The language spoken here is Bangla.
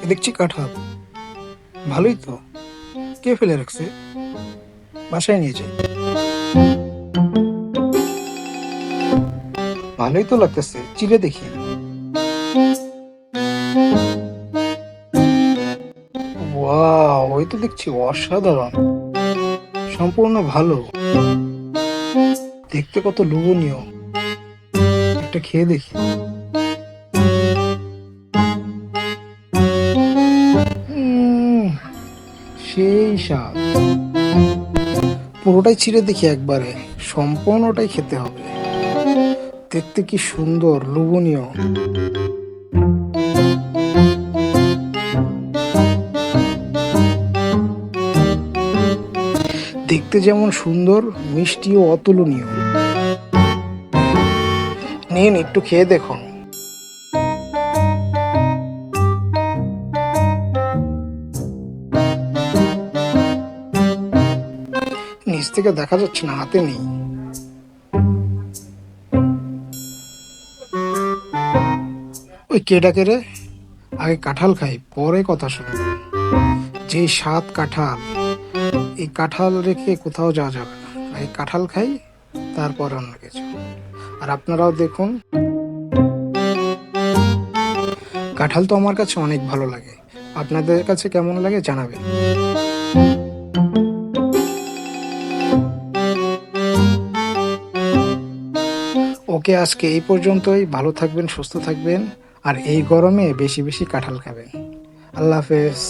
দেখছি কাঁঠাল, ভালোই তো। কে ফেলে রাখছে? বাসায় নিয়ে যাই। ভালোই তো লাগতেছে, চিড়ে দেখি। ওয়াও, ওই তো দেখছি অসাধারণ, সম্পূর্ণ ভালো, দেখতে কত লোভনীয়। একটা খেয়ে দেখি। উম, সেই স্বাদ। পুরোটাই ছিঁড়ে দেখি একবারে, সম্পূর্ণটাই খেতে হবে। দেখতে কি সুন্দর, লোভনীয়। দেখতে যেমন সুন্দর, মিষ্টিও অতুলনীয়। নিন, একটু খেয়ে দেখুন। নিচ থেকে দেখা যাচ্ছে না, হাতে নেই। ওই কে ডাকে রে? আগে কাঁঠাল খাই, পরে কথা শুনবো। যে স্বাদ কাঁঠাল, এই কাঁঠাল রেখে কোথাও যাওয়া যাবে না। আগে কাঁঠাল খাই, তারপর অন্য কিছু। আর আপনারাও দেখুন। কাঁঠাল তো আমার কাছে অনেক ভালো লাগে, আপনাদের কাছে কেমন লাগে জানাবেন। ওকে, আজকে এই পর্যন্তই। ভালো থাকবেন, সুস্থ থাকবেন, আর এই গরমে বেশি বেশি কাঁঠাল খাবেন। আল্লাহ হাফেজ।